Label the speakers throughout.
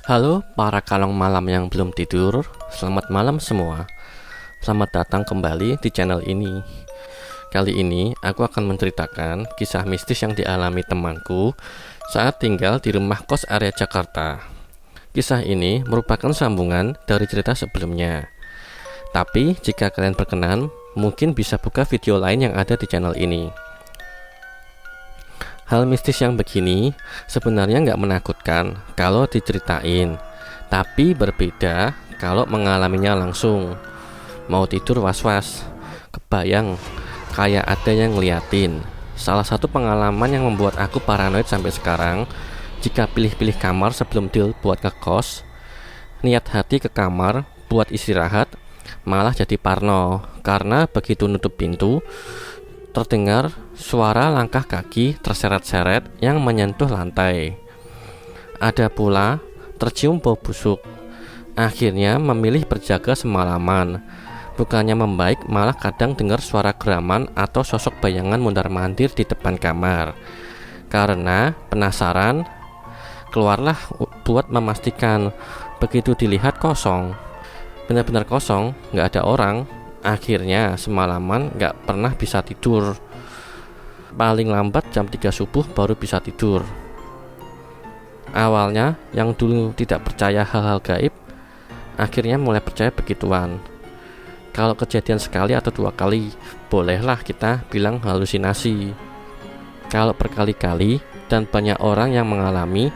Speaker 1: Halo para kalong malam yang belum tidur, selamat malam semua. Selamat datang kembali di channel ini. Kali ini aku akan menceritakan kisah mistis yang dialami temanku saat tinggal di rumah kos area Jakarta. Kisah ini merupakan sambungan dari cerita sebelumnya. Tapi jika kalian berkenan, mungkin bisa buka video lain yang ada di channel ini. Hal mistis yang begini sebenarnya nggak menakutkan kalau diceritain, tapi berbeda kalau mengalaminya langsung. Mau tidur was-was, kebayang kayak ada yang ngeliatin. Salah satu pengalaman yang membuat aku paranoid sampai sekarang, jika pilih-pilih kamar sebelum deal buat ngekos, niat hati ke kamar buat istirahat, malah jadi parno karena begitu nutup pintu terdengar suara langkah kaki terseret-seret yang menyentuh lantai. Ada pula tercium bau busuk. Akhirnya memilih berjaga semalaman. Bukannya membaik, malah kadang dengar suara geraman atau sosok bayangan mundar-mandir di depan kamar. Karena penasaran, keluarlah buat memastikan. Begitu dilihat kosong, benar-benar kosong, nggak ada orang. Akhirnya semalaman gak pernah bisa tidur. Paling lambat jam 3 subuh baru bisa tidur. Awalnya yang dulu tidak percaya hal-hal gaib, akhirnya mulai percaya begituan. Kalau kejadian sekali atau 2 kali, bolehlah kita bilang halusinasi. Kalau berkali-kali dan banyak orang yang mengalami,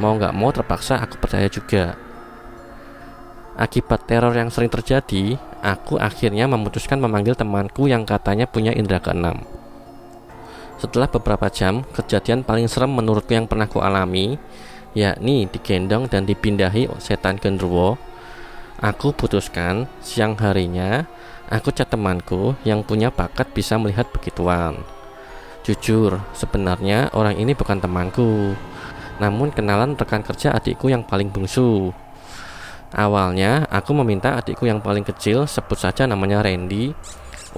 Speaker 1: mau gak mau terpaksa aku percaya juga. Akibat teror yang sering terjadi, aku akhirnya memutuskan memanggil temanku yang katanya punya indera keenam. Setelah beberapa jam, kejadian paling serem menurutku yang pernah kualami, yakni digendong dan dipindahi setan genderuwo. Aku putuskan siang harinya aku chat temanku yang punya bakat bisa melihat begituan. Jujur, sebenarnya orang ini bukan temanku, namun kenalan rekan kerja adikku yang paling bungsu. Awalnya aku meminta adikku yang paling kecil, sebut saja namanya Randy,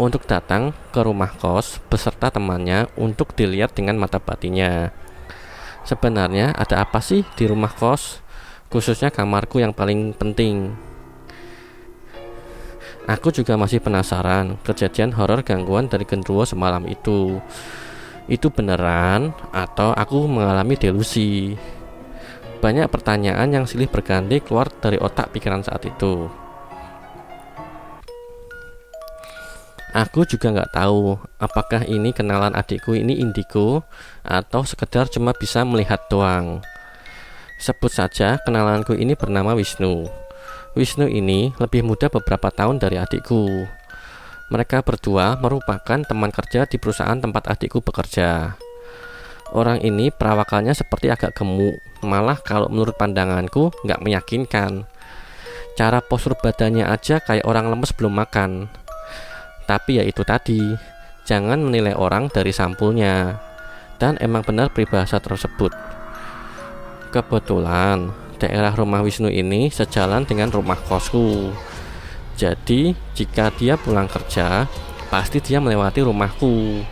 Speaker 1: untuk datang ke rumah kos beserta temannya untuk dilihat dengan mata batinnya. Sebenarnya ada apa sih di rumah kos, khususnya kamarku yang paling penting. Aku juga masih penasaran kejadian horor gangguan dari genderuwo semalam itu. Itu beneran atau aku mengalami delusi? Banyak pertanyaan yang silih berganti keluar dari otak pikiran saat itu. Aku juga nggak tahu apakah ini kenalan adikku ini indigo atau sekedar cuma bisa melihat doang. Sebut saja kenalanku ini bernama Wisnu. Wisnu ini lebih muda beberapa tahun dari adikku. Mereka berdua merupakan teman kerja di perusahaan tempat adikku bekerja. Orang ini perawakannya seperti agak gemuk, malah kalau menurut pandanganku nggak meyakinkan. Cara postur badannya aja kayak orang lemes belum makan. Tapi ya itu tadi, jangan menilai orang dari sampulnya. Dan emang benar peribahasa tersebut. Kebetulan daerah rumah Wisnu ini sejalan dengan rumah kosku. Jadi jika dia pulang kerja, pasti dia melewati rumahku.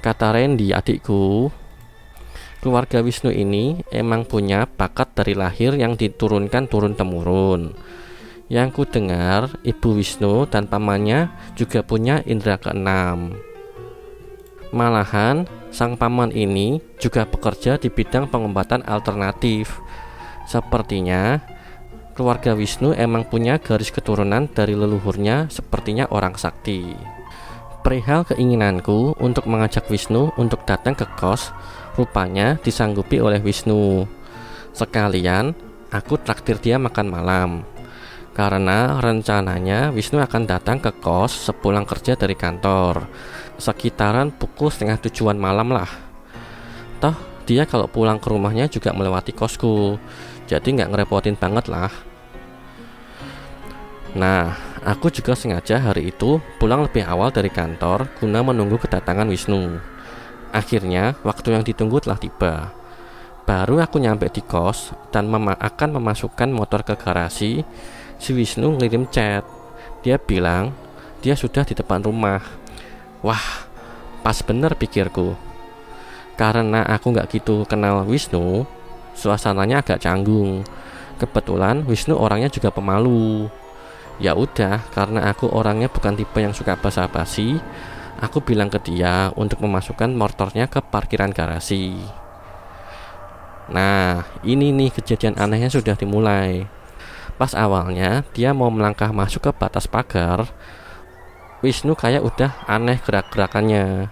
Speaker 1: Kata Randy adikku, keluarga Wisnu ini emang punya bakat dari lahir yang diturunkan turun-temurun. Yang ku dengar, ibu Wisnu dan pamannya juga punya indera keenam. Malahan, sang paman ini juga bekerja di bidang pengobatan alternatif. Sepertinya, keluarga Wisnu emang punya garis keturunan dari leluhurnya sepertinya orang sakti. Perihal keinginanku untuk mengajak Wisnu untuk datang ke kos, rupanya disanggupi oleh Wisnu. Sekalian, aku traktir dia makan malam. Karena rencananya Wisnu akan datang ke kos sepulang kerja dari kantor, sekitaran pukul 6:30 malam lah. Toh, dia kalau pulang ke rumahnya juga melewati kosku, jadi nggak ngerepotin banget lah. Nah, aku juga sengaja hari itu pulang lebih awal dari kantor guna menunggu kedatangan Wisnu. Akhirnya, waktu yang ditunggu telah tiba. Baru aku nyampe di kos dan akan memasukkan motor ke garasi, si Wisnu ngirim chat. Dia bilang, dia sudah di depan rumah. Wah, pas bener pikirku. Karena aku gak gitu kenal Wisnu, Suasananya agak canggung. Kebetulan Wisnu orangnya juga pemalu. Ya udah, karena aku orangnya bukan tipe yang suka basa-basi, aku bilang ke dia untuk memasukkan motornya ke parkiran garasi. Nah, ini nih kejadian anehnya sudah dimulai. Pas awalnya dia mau melangkah masuk ke batas pagar, Wisnu kayak udah aneh gerak-gerakannya.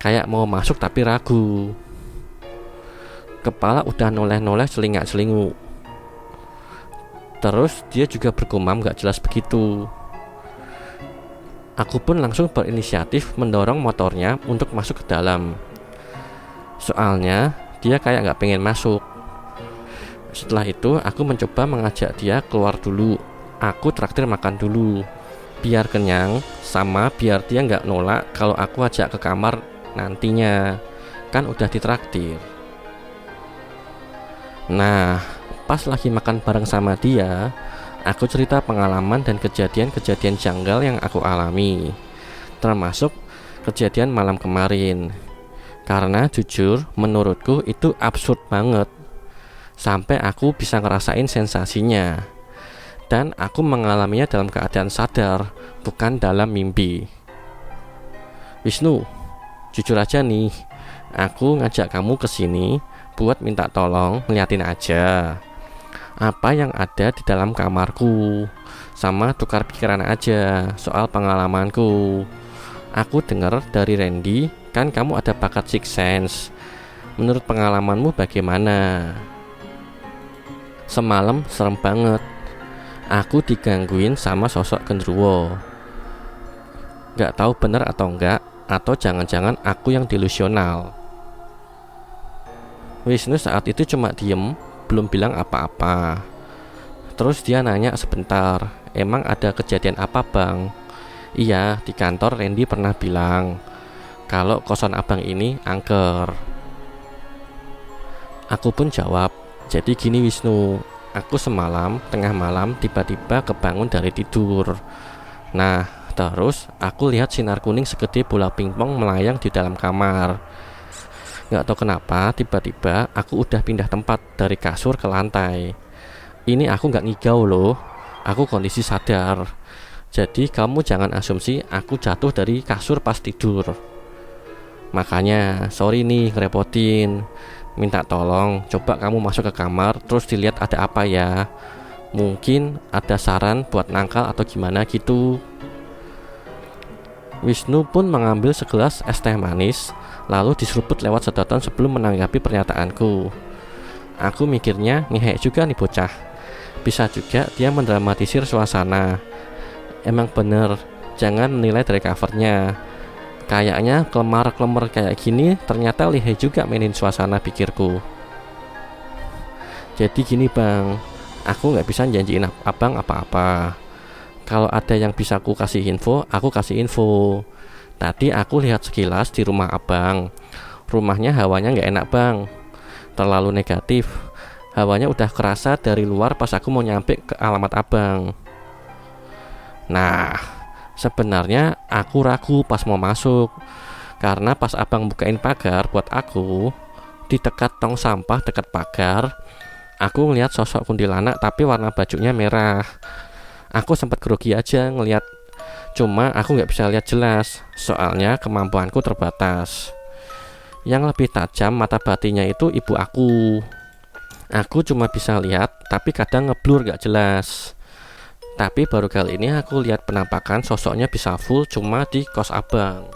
Speaker 1: Kayak mau masuk tapi ragu. Kepala udah noleh-noleh selingak-selinguk. Terus dia juga bergumam gak jelas begitu. Aku pun langsung berinisiatif mendorong motornya untuk masuk ke dalam. Soalnya dia kayak gak pengen masuk. Setelah itu aku mencoba mengajak dia keluar dulu. Aku traktir makan dulu, biar kenyang, sama biar dia gak nolak kalau aku ajak ke kamar nantinya. Kan udah ditraktir. Nah, pas lagi makan bareng sama dia, aku cerita pengalaman dan kejadian-kejadian janggal yang aku alami, termasuk kejadian malam kemarin. Karena jujur menurutku itu absurd banget, sampai aku bisa ngerasain sensasinya. Dan aku mengalaminya dalam keadaan sadar, bukan dalam mimpi. Wisnu, jujur aja nih, aku ngajak kamu kesini buat minta tolong ngeliatin aja apa yang ada di dalam kamarku, sama tukar pikiran aja soal pengalamanku. Aku dengar dari Randy, kan kamu ada bakat sixth sense. Menurut pengalamanmu bagaimana? Semalam serem banget. Aku digangguin sama sosok genderuwo. Gak tahu bener atau enggak, atau jangan-jangan aku yang delusional. Wisnu saat itu cuma diem, belum bilang apa-apa. Terus dia nanya sebentar, emang ada kejadian apa bang? Iya, di kantor Randy pernah bilang kalau kosan abang ini angker. Aku pun jawab, jadi gini Wisnu, aku semalam tengah malam tiba-tiba kebangun dari tidur. Nah, terus aku lihat sinar kuning segede bola pingpong melayang di dalam kamar. Gak tahu kenapa tiba-tiba aku udah pindah tempat dari kasur ke lantai. Ini aku gak ngigau loh, aku kondisi sadar. Jadi kamu jangan asumsi aku jatuh dari kasur pas tidur. Makanya sorry nih ngerepotin. Minta tolong coba kamu masuk ke kamar terus dilihat ada apa ya. Mungkin ada saran buat nangkal atau gimana gitu. Wisnu pun mengambil segelas es teh manis, lalu diseruput lewat sedotan sebelum menanggapi pernyataanku. Aku mikirnya ngehek juga nih bocah. Bisa juga dia mendramatisir suasana. Emang bener, jangan menilai dari covernya. Kayaknya kelemar-kelemar kayak gini ternyata lihai juga mainin suasana, pikirku. Jadi gini bang, aku gak bisa janjiin abang apa-apa. Kalau ada yang bisa aku kasih info, aku kasih info. Tadi aku lihat sekilas di rumah abang. Rumahnya hawanya gak enak bang, terlalu negatif. Hawanya udah kerasa dari luar pas aku mau nyampe ke alamat abang. Nah, sebenarnya aku ragu pas mau masuk, karena pas abang bukain pagar buat aku, di dekat tong sampah dekat pagar, aku ngeliat sosok kuntilanak tapi warna bajunya merah. Aku sempat grogi aja ngeliat, cuma aku gak bisa lihat jelas, soalnya kemampuanku terbatas. Yang lebih tajam mata batinnya itu ibu aku. Aku cuma bisa lihat, tapi kadang ngeblur gak jelas. Tapi baru kali ini aku lihat penampakan sosoknya bisa full cuma di kos abang.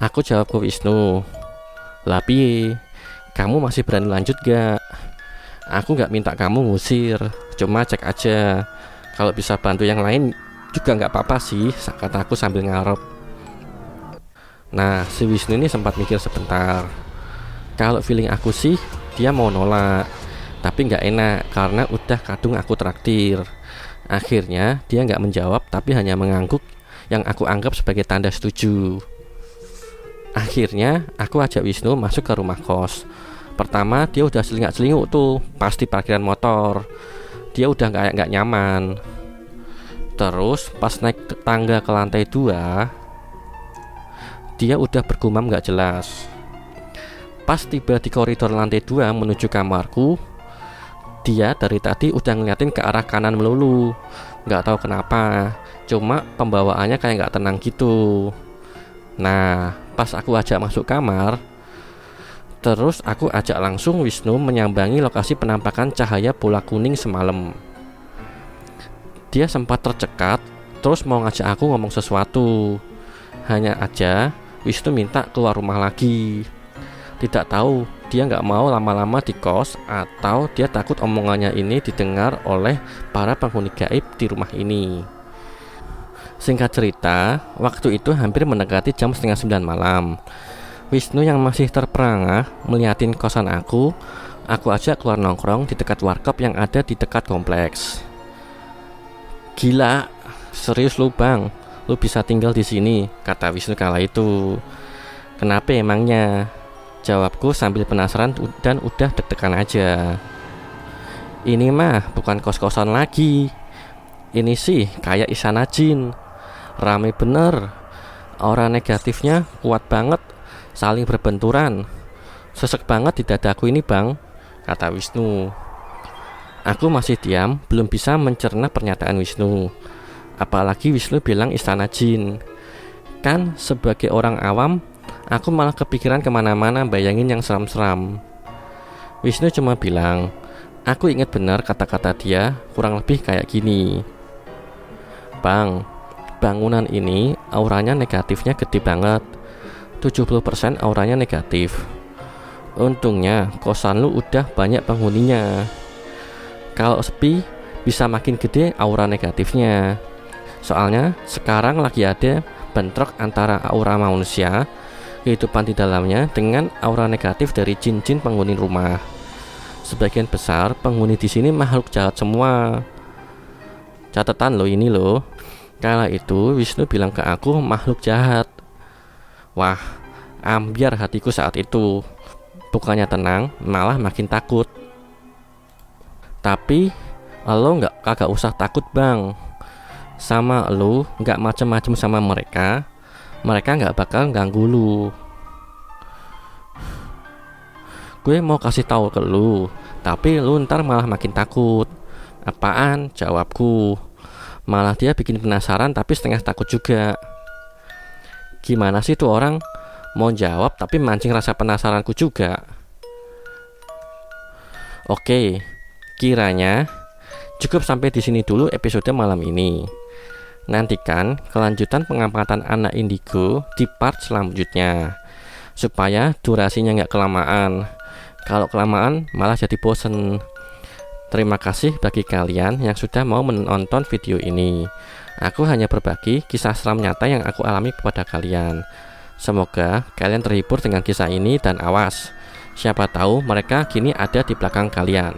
Speaker 1: Aku jawab ke Wisnu, "Lah piye? Kamu masih berani lanjut gak? Aku gak minta kamu ngusir, cuma cek aja. Kalau bisa bantu yang lain juga gak apa-apa sih," kata aku sambil ngarep. Nah, si Wisnu ini sempat mikir sebentar. Kalau feeling aku sih dia mau nolak, tapi gak enak karena udah kadung aku traktir. Akhirnya dia gak menjawab tapi hanya mengangguk yang aku anggap sebagai tanda setuju. Akhirnya aku ajak Wisnu masuk ke rumah kos. Pertama dia udah selingak-selinguk tuh pas di parkiran motor. Dia udah gak nyaman. Terus pas naik tangga ke lantai 2, dia udah bergumam gak jelas. Pas tiba di koridor lantai 2 menuju kamarku, dia dari tadi udah ngeliatin ke arah kanan melulu. Nggak tahu kenapa, cuma pembawaannya kayak nggak tenang gitu. Nah, pas aku ajak masuk kamar, terus aku ajak langsung Wisnu menyambangi lokasi penampakan cahaya bola kuning semalam. Dia sempat tercekat, terus mau ngajak aku ngomong sesuatu. Hanya aja Wisnu minta keluar rumah lagi. Tidak tahu dia nggak mau lama-lama di kos atau dia takut omongannya ini didengar oleh para penghuni gaib di rumah ini. Singkat cerita, waktu itu hampir mendekati jam 8:30 malam. Wisnu yang masih terperangah melihatin kosan aku ajak keluar nongkrong di dekat warkop yang ada di dekat kompleks. Gila, serius lu bang, lu bisa tinggal di sini, kata Wisnu kala itu. Kenapa emangnya? Jawabku sambil penasaran dan udah deg-degan aja. Ini mah bukan kos-kosan lagi. Ini sih kayak istana jin. Rame bener. Aura negatifnya kuat banget, saling berbenturan. Sesek banget di dadaku ini bang, kata Wisnu. Aku masih diam, belum bisa mencerna pernyataan Wisnu. Apalagi Wisnu bilang istana jin. Kan sebagai orang awam, aku malah kepikiran kemana-mana bayangin yang seram-seram. Wisnu cuma bilang, aku ingat benar kata-kata dia kurang lebih kayak gini. Bang, bangunan ini auranya negatifnya gede banget. 70% auranya negatif. Untungnya kosan lu udah banyak penghuninya. Kalau sepi bisa makin gede aura negatifnya. Soalnya sekarang lagi ada bentrok antara aura manusia, kehidupan di dalamnya, dengan aura negatif dari jin-jin penghuni rumah. Sebagian besar penghuni di sini makhluk jahat semua. Catatan lo ini lo. Kala itu Wisnu bilang ke aku makhluk jahat. Wah, ambiar hatiku saat itu. Bukannya tenang, malah makin takut. Tapi lo kagak usah takut bang. Sama lo gak macem-macem sama mereka gak bakal ganggu lu. Gue mau kasih tahu ke lu, tapi lu ntar malah makin takut. Apaan? Jawabku. Malah dia bikin penasaran tapi setengah takut juga. Gimana sih tuh orang? Mau jawab tapi mancing rasa penasaranku juga. Oke, kiranya cukup sampai di sini dulu episode malam ini. Nantikan kelanjutan pengamatan anak indigo di part selanjutnya, supaya durasinya nggak kelamaan. Kalau kelamaan malah jadi bosen. Terima kasih bagi kalian yang sudah mau menonton video ini. Aku hanya berbagi kisah seram nyata yang aku alami kepada kalian. Semoga kalian terhibur dengan kisah ini dan awas, siapa tahu mereka kini ada di belakang kalian.